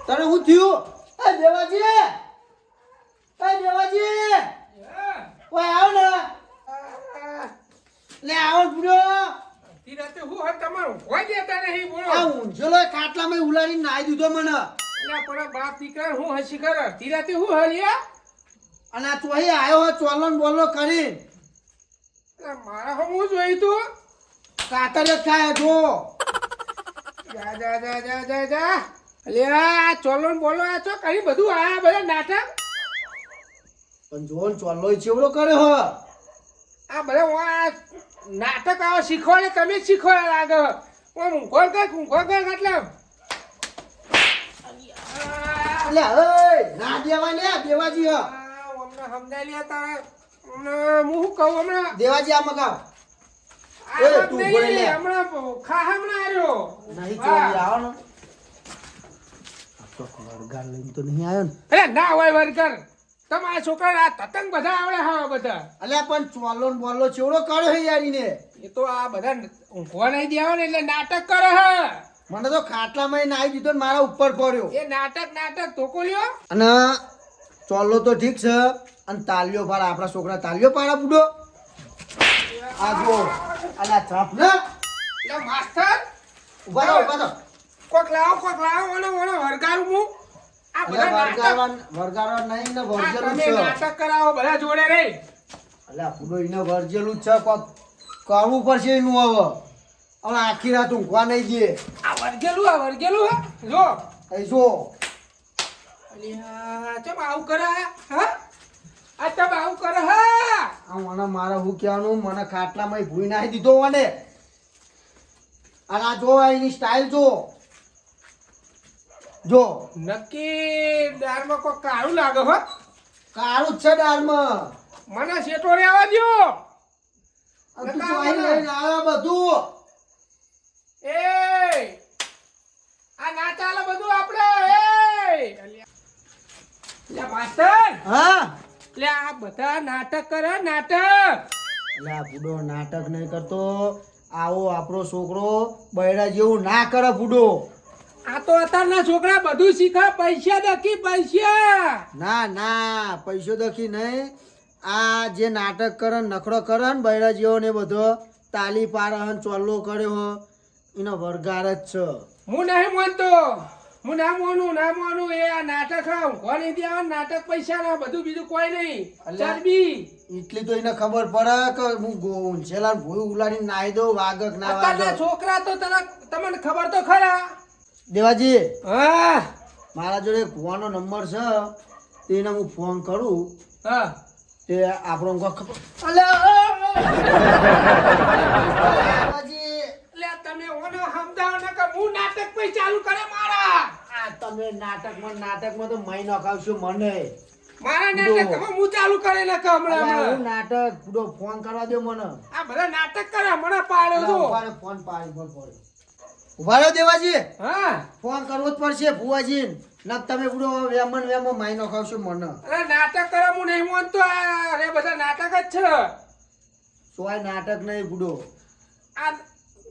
તને હું થયું? એ દેવાજી, એ દેવાજી, ઓય આવ ને. લે આવ પૂરો. તી રાતે હું હર તમારું કોઈ દેતા નહીં બોલો. આ ઊંઝેલો ખાટલામાં ઉલાડીને નાઈ દીધો મને. અલ્યા પણ બાપ દીકરા હું હસી કર તી રાતે હું હલિયા અને આ ચોહી આવ્યો હોય ચોલો ને બોલો કરી. મારા હમ હું જોઈ તું કાતર જ થાય જો. જા જા જા જા જા જા અલ્યા ચોલો ને બોલો આ તો કઈ બધું આયા બધા નાટક પણ જોન ચોલો ચેવડો કર્યો હો. આ બધા આ નાટક આવો શીખવાડે તમે જ શીખવાડે લાગે ઊંઘોર કર એટલે એટલે ના દેવા ને દેવાજી હ. હમણાં સમજાય લે તારે હું શું કહું હમણાં દેવાજી આ મગાવ. આ તું નહીં, બોલે લે. હમણાં હમણાં આવ્યો નહીં ચોરી આવો ને. આ તો વરગાર લઈને તો નહીં આવ્યો ને. અરે ના હોય વર્કર તમારા છોકરા આ તતંગ બધા આવડે હા બધા અલ્યા પણ ચોલો ને બોલો ચેવડો કર્યો હે યારીને. એ તો આ બધા ઊંઘવા નહીં દેવા ને એટલે નાટક કરે હે મને તો ખાટલામાં નાઈ દીધો ને મારા ઉપર પડ્યો. એ નાટક ધોકો લ્યો અને ચોલો તો ઠીક છે અને તાલીઓ પાડા આપણા છોકરા તાલીઓ પાડા બુડો. આ જો અલા ચાપ ને એટલે માસ્ટર ઉભા રહો ઉભા રહો. કોક લાવો ઓનો વર્ગારું હું આ બધા નાટક વરગારવા નહીં ને આ વર્જેલું તમે છે. નાટક કરાવો બધા જોડે રહી અલ્યા બુડો એને વર્જેલું જ છે. કોક કરવું પડશે એનું હવે. હવે આખી રાત ઊંઘવા નહીં દે. આ વર્ગેલું હે જો એ જો અલ્યા ચમ આવું કરે હા આ ચમ આવું કરે હા આ મને મારે હું કહેવાનું મને ખાટલામાં ભૂઈ નાખી દીધો મને. અને આ જો એની સ્ટાઇલ જો નક્કી દારમાં કોઈ કાળું લાગે હો કાળું જ છે દાળમાં. મને શેટો રહેવા દ્યો અને તું ચોઈ લઈને આવ્યો બધું. એ આ ના ચાલે બધું આપણે લે માસ્ટર હા લે આ બધા નાટક કરે નાટક એટલે આ બુડો નાટક નહીં કરતો. આવો આપણો છોકરો બૈરા જેવું ના કરે બુડો. આ તો અત્યારના છોકરા બધું શીખે પૈસા દકી પૈસા ના ના પૈસો દખી નહીં. આ જે નાટક કરે ને નખડો કરે ને બૈરા જેવો ને બધો તાલી પાડે ને ચોલ્લો કર્યો એનો વરગાર જ છે. હું નહીં માનતો હું ના માનું એ આ નાટક હા કોને દેવા નાટક પૈસા ના બધું બીજું કોઈ નહીં અલ્યા. ચરબી એટલી તો એને ખબર પડે કે હું ઊંચેલા ભૂઈ ઉલાડીને નાહી દઉં વાગક ના અત્યારના વાગક. છોકરા તો તમને ખબર તો ખરા દેવાજી હા મારા જોડે એક ભુવાનો નંબર છે તેને હું ફોન કરું હા તે આપણો ખબર. દેવાજી લે તમે ઓનો સમજાવો ને કે હું નાટક પૈ ચાલુ કરે મારા આ તમે નાટકમાં તો મહી નખાવશો મને. મારા નાટક હું ચાલુ કરે ને કે અલા, હું હમણાં નાટક પૂરો ફોન કરવા દો મને. આ બધા નાટક કરે મને પાડ્યો છો ઉભા રહો, ફોન પાડી પડે. ઉભા રહો દેવાજી હા ફોન કરવો જ પડશે ભુવાજી ન તમે પૂરો વેમન મહી નખાવશો મને. અરે નાટક કરે હું નહીં માનતો અરે બધા નાટક જ છે સોય નાટક નહીં બુડો. આ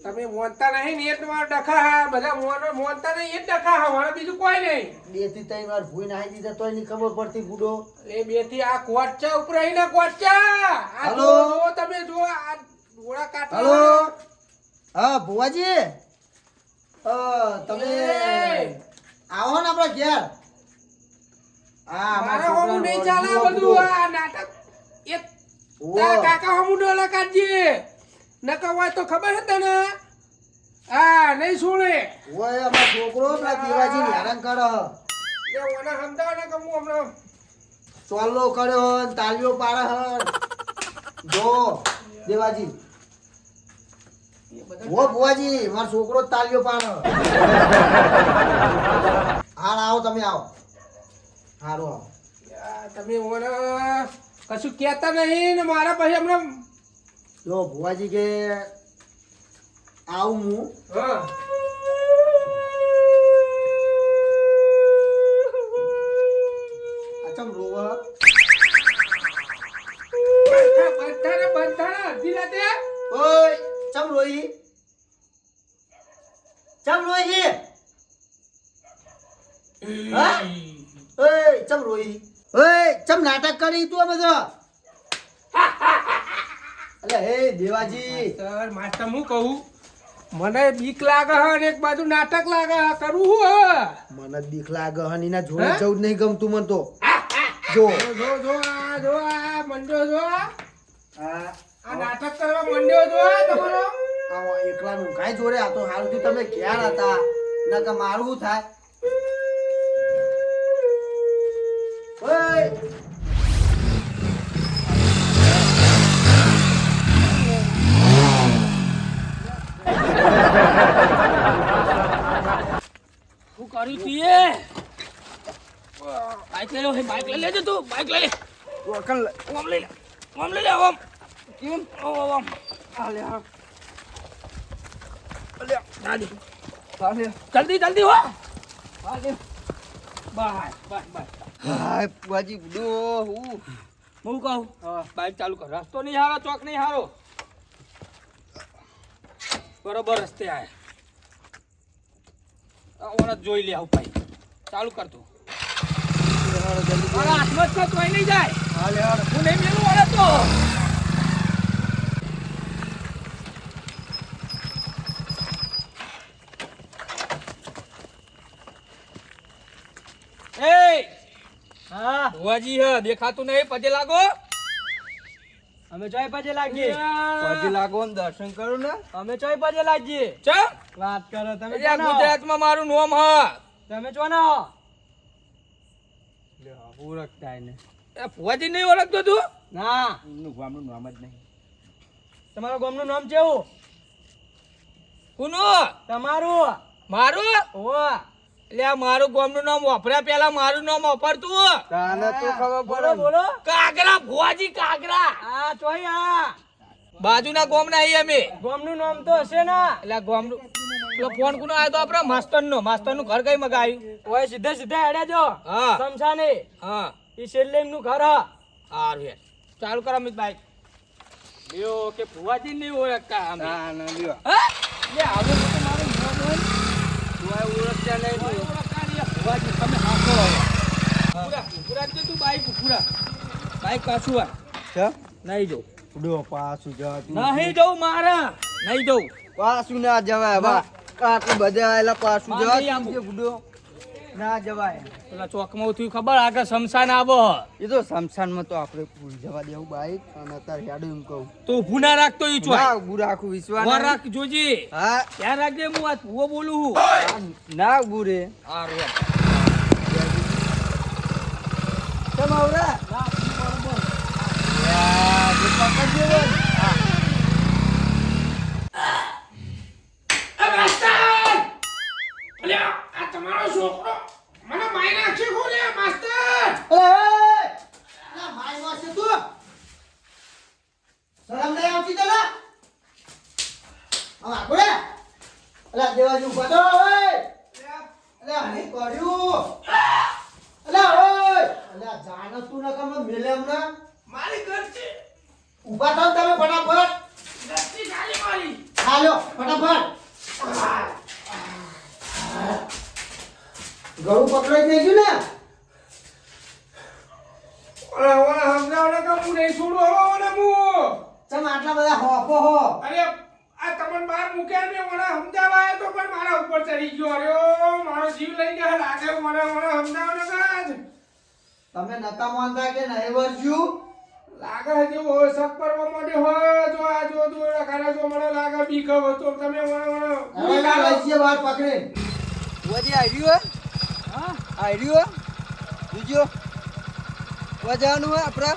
તમે મોનતા નહીં ને એ તમારો ડખા હા બધા મોનતા નહીં એ જ ડખા હા મારે બીજું કોઈ નહીં 2 થી 3 વાર ભૂઈ નાખી દીધા તોય નહીં ખબર પડતી બુડો. એ બે થી આ કોચા ઉપર આવીને કોચા આ હલો? જો તમે જો આ ડોળા કાઢો હલો હા ભુવાજી તમે એ! આવો ને આપણા ઘેર. હા મારા હોમું નહીં ચાલે આ બધું આ નાટક એ ઓહો. તારા કાકા હોમું ડોળા કાઢજે નકર હોય તો ખબર છે તને હા નહીં સુણે ઓય અમાર છોકરો પેલા દેવાજી હેરાન કરે. એ ઓને સમજાવો ને કે હું હમણાં ચોલ્લો કર્યો હન, તાલીઓ પાડે હન. જો દેવાજી એ બધા ઓ ભુવાજી મારો છોકરો જ તાલીઓ પાડે. હાલ આવો તમે આવો. હારું આવો. યાર, તમે ઓને કશું કહેતા નહીં ને મારા પછી હમણાં જો ભુવાજી કે આવું હું હા અચમ રોવા બંધાણા અડધી રાતે ઓય ચમ રોઈ ચમ રોઈ હા ઓય ચમ રોઈ ઓય ચમ નાટક કરી તું આ બધો અલે હે દેવાજી સર માસ્ટર હું કહું મને બીક લાગે હે અને એક બાજુ નાટક લાગે હે કરવું હું હે મને બીક લાગે હન એના જોડે હે? જવું જ નહીં ગમતું મન તો જો જો આ મંડ્યો જો આ આ નાટક કરવા મંડ્યો જો તમારો આવો એકલાનું કાંઈ જોડે આ તો હાલથી તમે ક્યાં હતા નકર મારું શું થાય ઓય શું કર્યું તું એ બાઈક લઈ લો બાઈક લઈ લેજો તું બાઈક લઈ લે ઓમ લઈ લે ઓમ લઈ લે ઓમ કેમ ઓમ આલે હા અલે દાદી જલ્દી જલ્દી હો આલે બાય બાય બાય હાય બાજી બુડો હું કહું બાઈક ચાલુ કર રસ્તો નહીં હારો ચોક નહીં હારો બરોબર રસ્તે આયા ઓલા જોઈ લે આવું ભાઈ ચાલુ કર તું મારા હાથમાં જ કોઈ નહીં જાય હાલે હાલે હું નહીં મેલું ઓલે તો એ હા ભુવાજી હે દેખાતું નહીં પજે લાગો અમે ચોય પજે લાગીએ પજે લાગો ને દર્શન કરો ને અમે ચોય પજે લાગીએ ચમ વાત કરો તમે અરે આ ગુજરાતમાં મારું નામ હા તમે ચો ના લે ઓળખતા ને એ ભુવાજી નહીં ઓળખતો તું ના એમનું ગામનું નામ જ નહીં તમારા ગામનું નામ કેવું કોનું તમારું મારું ઓ એટલે આ મારું ગામનું નામ વાપર્યા પેલા મારું નામ વાપરતું તાને તો ખબર બોલો બોલો કાગરા ભુવાજી કાગરા આ ચોય આ બાજુના ગામના અહીં અમે ગામનું નામ તો હશે ને એટલે આ ગામનું પેલો ફોન કોનો આવ્યો તો આપણા માસ્તરનું ઘર કઈ મગાવ્યું ઓય સીધા સીધા હેડ્યા જો હા સમસાને હા ઈ છેલ્લે એમનું ઘર હા સારું યાર ચાલુ કર અમિત ભાઈ લ્યો કે ભુવાજી નહીં ઓળખતા અમે ના ના લ્યો હા લે આવું તો મારું નામ હોય તું ઓળખતા નહીં કોઈ ઓળખતા નહીં ભુવાજી તમે હાથો હવે પૂરા દે તું બાઈક પાછું આ છે નહીં જવું ઉડો પાછું જા તું નહીં જવું મારે નહીં જવું પાછું ના જવાય બા આટલું બધા આયેલા પાછું માં જવા નહીં આવું. તું બુડો ના જવાય પેલા ચોકમાં થયું ખબર આગળ શમશાન આવો એ તો શમશાનમાં તો આપણે ભૂલ જવા દેવું બાઈક અને અત્યારે હેડું એમ કહું તો ઊભું ના રાખતો ઈ ચોય ના ઉભું રાખું વિશ્વાસ વાર નહીં. રાખ જોજી હા ધ્યાન રાખજે હું આ ભૂવો બોલું હું ના ઉભું રે સારું યાર. કેમ આવરા યાર, જે પકડજે ને. આ તમારો છોકરો મને મારી નાખશે કોને માસ્ટર અલા માય વાસે તું શરમ નહીં આવતી તને આ કોડે અલા દેવાજી ઉભા તો ઓય અલા હની કર્યું અલા ઓય અલા જાણ તું ન કમ મેલે હમણાં મારી ઘરથી ઉભા થાવ તમે ફટાફટ ઘરથી ગાલી મારી હાલો ફટાફટ ગળું પકડાઈ થઈ ગયું ને ઓલા સમજાવને કે હું નહીં છોડું હવે ઓને હું ચમ આટલા બધા હોપો હો અરે આ તમને બહાર મૂક્યા ને મને સમજાવાય તો પણ મારા ઉપર ચડી ગયો અરે મારો જીવ લઈ ગયા લાગે મને સમજાવને કાજ તમે નતા માનતા કે નહીં વર્જ્યું લાગે છે ઓ શક પરવા મોડે હોય જો આ જો કરે જો મને લાગે બીક હતો તમે મને હવે ના લઈએ બહાર પકડે વજી આવ્યું હા આવ્યું બીજો વજાનું હે આપણે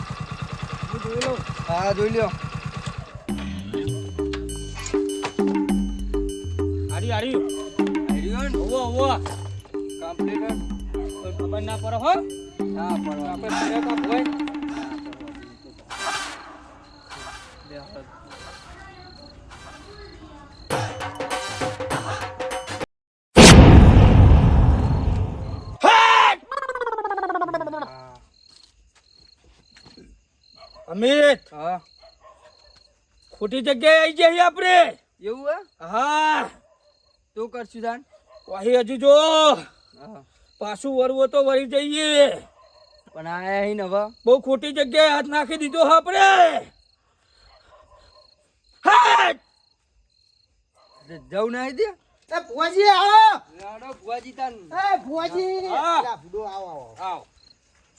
હું જોઈ લઉં હા જોઈ લ્યો હારી આવ્યું ને ઓવો ઓવો કમ્પ્લીટ કોઈ ખબર ના પડે હો હા પણ આપણે ઘરે કાપ હોય અમિત હા ખોટી જગ્યાએ આવી જઈએ આપણે એવું હે હા તો કરશું તાન વહી હજુ જો હા પાછું વરવો તો વળી જઈએ. પણ આયા હી ને હવે બહુ ખોટી જગ્યાએ હાથ નાખી દીધો હા આપણે. હાટ! જવું નહીં દે એ ભુવાજી આવો. લાડો ભુવાજી તાન એ ભુવાજી હા. લા, ભૂડો આવો આવો. આવ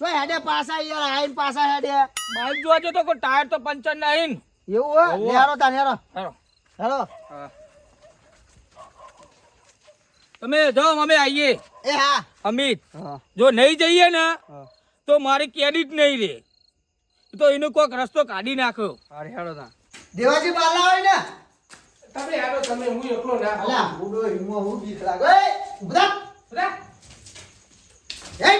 શું હેડે પાછા યાર આઈને પાછા હેડે બાઈક જોજો તો કોઈ ટાયર તો પંચર નહીં. એવું હે હોવે. નેરો તા નેરો હાલો. હેલો તમે જાઓ અમે આવીએ. એ હા અમિત હા જો નહીં જઈએ ને હા તો મારી ક્રેડિટ નહીં રે. તો એનો કોઈક રસ્તો કાઢી નાખ્યો. અરે હેડો તા દેવાજી બાલા હોય ને તમે હાલો તમે હું એકલો ના અલા ભૂડો હિમો હું બીક લાગે એ ઉભા બધા એ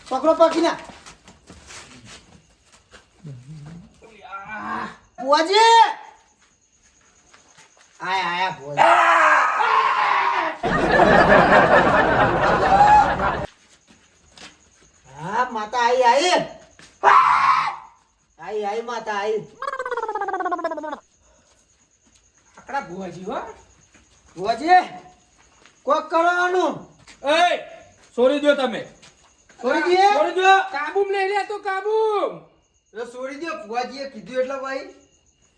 પકડો પકીના ભુવાજી આયા આયા ભુવાજી હા માતા આઈ આઈ આઈ માતા આઈ આકડા ભુવાજી હો ભુવાજી કોક કરવાનું એ છોડી દો તમે. છોડી દઈએ છોડી દો. કાબુમ લઈ લે તો કાબુમ. છોડી દો ભુવાજીએ કીધું એટલે ભાઈ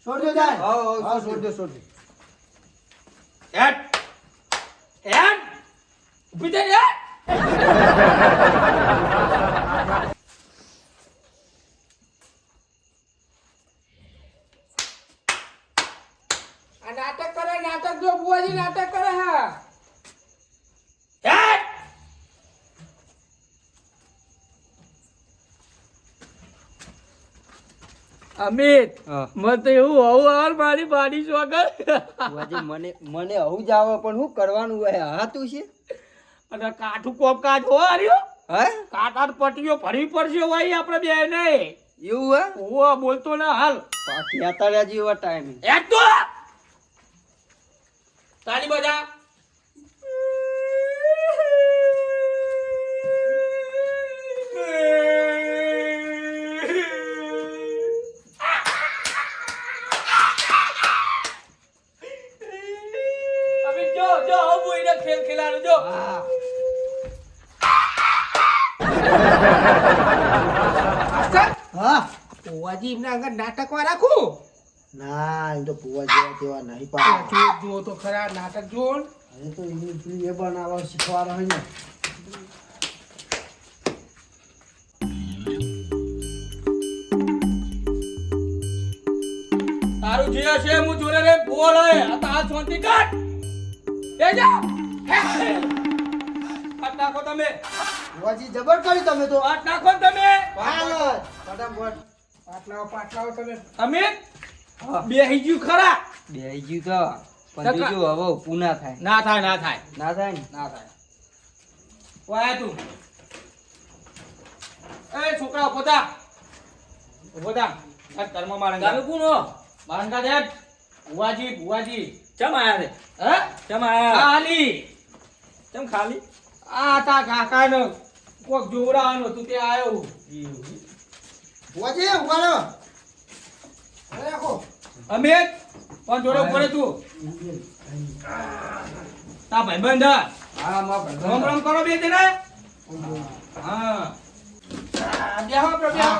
છોડી દો જાય હા, હા, હા છોડી દો છોડી દો હેટ હેટ ઊભી થઈ હેટ. આ નાટક કરે નાટક જો ભુવાજી નાટક કરે હા હેટ. અમિત હા મને તો એવું હોવું આવે મારી બાડી સ્વાગત. ભુવાજી મને આવું જ આવે પણ શું કરવાનું હોય હા તું છે અને કાઠું કોપ કાચ હો આર્યો. હે કાટાર પટીઓ ભરવી પડશે ભાઈ આપણે બે નહીં. એવું હે ઓ બોલતો ના હાલ. પાછી આતા જેવા ટાઈમે હેટ તો તાલી બજા. અભી જો જો આવું એને ખેલ ખેલાનું જો. હા હા ભુવાજી એમના આગળ નાટકમાં રાખું ના એ તો ભુવા જેવા તેવા નહીં પાડે જો તો ખરા નાટક જો હવે તો એની પેલી એ બનાવવા શીખવાડો હોય ને તારું જે હશે હું જોડે રે બોલ હે આ તાર શાંતિ કાઢ. એ જા કાટ નાખો તમે. ભુવાજી જબર કરી તમે તો કાટ નાખો ને તમે. હાલો ફટાફટ પાટલાઓ તમે અમિત બેહી ગયું ખરા. બે ગયું તો પણ જોજો હવે પૂના થાય ના થાય ના થાય ના થાય ને ના થાય. વાય તું એ છોકરા પોતા પોતા આ કર્મ મારંગા તમે કોનો મારંગા દે બુવાજી બુવાજી ચમ આયા રે હે ચમ આયા ખાલી ચમ ખાલી આ તા કાકાનો કોક જોવડાવાનો તું તે આયો. ભુવાજી ઉભા રહો રાખો અમિત કોણ જોડે ઉપર રે તું તા ભાઈબંધ હા માં રામ રામ કરો બે જણા. હા બેહો આપણે બેહો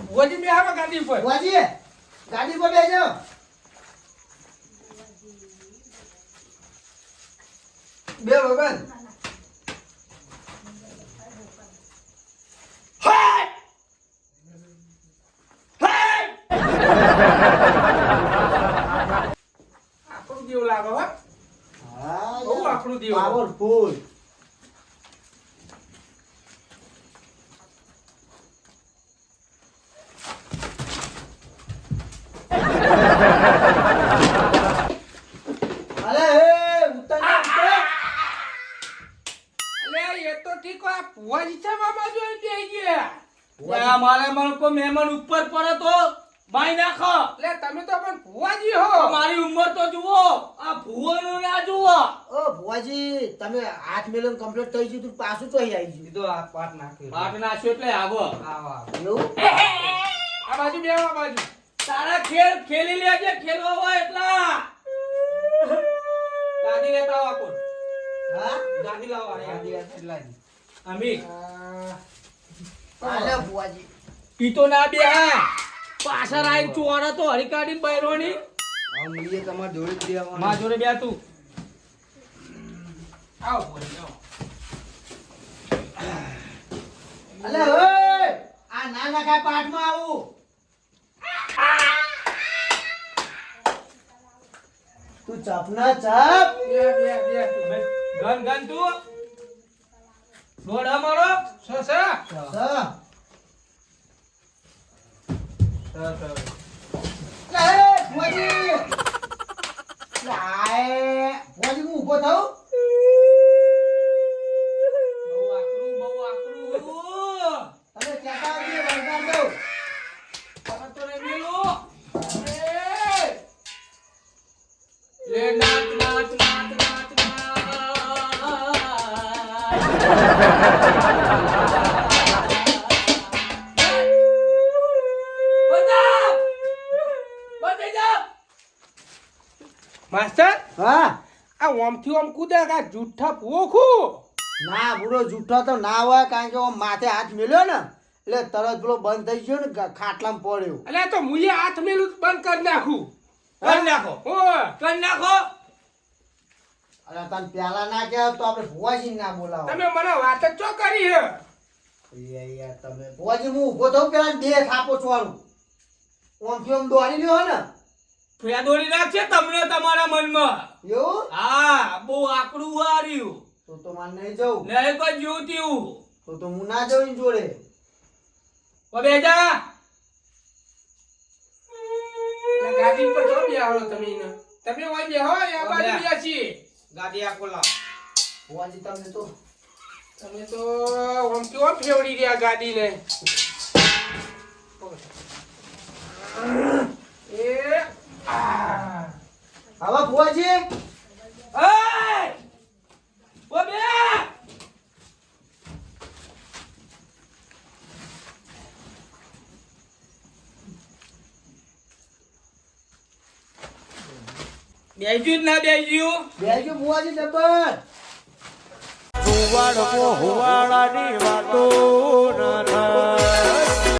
ભુવાજી બેહો ગાડી ઉપર ભુવાજી ગાડી પર બેસજો બે ભગવાન આપણું જેવું લાગે હો હા બહુ આપણું દેવ. પાવરફુલ અલે એ ઉતર અલે એ તો ઠીક હોય ભુવાજી છે મામા જોઈ બેહી ગયા ત્યાં મારે મને કોઈ મહેમાન ઉપર પડે તો બાઈ નાખો. એટલે તમે તો પણ ભુવાજી હો મારી ઉંમર તો જુઓ આ ભુવોનું ના જુઓ. ઓ ભુવાજી તમે 8 મિલિયન કમ્પ્લીટ થઈ ગયું તું પાછું તો અહીં આવી કીધું આ પાટ નાખ્યો પાટ નાખ્યો એટલે આવો. આવા ગયું એવું આ બાજુ બેહો આ બાજુ તારા ખેલ ખેલી લેજે ખેલવા હોય એટલા. ગાડી લાવો ગાડી આ સાઈડ લાગી. અમી આલે ભુવાજી ઈ તો ના બે પાછળ આવીને ચોરા તો હરી કાઢીને બૈરોની હવે મળીએ તમારા જોડે જ રહેવાનું. માં જોડે બે તું આવો બોલી આવો અલે ઓય આ ના નખાય પાઠમાં આવું તું ચપ ના ચપ ગન ગન તું દોડા મારો સ લે ભુવાજી લાય ભુવાજી હું ઊભો થાઉં બહુ આકરું તમે કહેતા આવજો વરદાન દઉં તમે તો રે મેલો લે નાચ નાચ નાચ નાચ માસ્ટર હા આ ઓમથી ઓમ કૂદે આ જૂઠા પોખું ના બુડો જૂઠો તો ના હોય કારણ કે આમ માથે હાથ મેલ્યો ને એટલે તરત પેલો બંધ થઈ ગયો ને ખાટલામાં પડ્યો અલ્યા તો મુએ હાથ મેલું બંધ કરી નાખું કર નાખો ઓય કર નાખો અરે તને પ્યાલા ના કહેવાય તો આપણે ભુવાજી ના બોલાવો તમે મને વાત જ ચો કરી હે યાર તમે ભુવાજી હું ઊભો થઉં પેલા બે થાપો ચોરું ઓમથી ઓમ દોડી લ્યો ને ફેર દોડી નાખશે તમને તમારા મનમાં એવું હા બહુ આકરું વાર્યું તો મારે નહીં જવું નહીં કોઈ જેવું તેવું તો હું ના જઉં એની જોડે ઓ બેજા એટલે ગાડી પર જો બે આવો તમે એને તમે ઓય બે હો આ બાજુ બે છી ગાડી આકો લાવ ભુવાજી તમને તો તમે તો ઓમથી ઓમ ફેવડી રહ્યા ગાડીને એ આ હવે ભુવાજી એય ઓ બે બેજુ ના બેજુ બેજો ભુવાજી ડબ્બર હુવાડો હુવાળાની વાત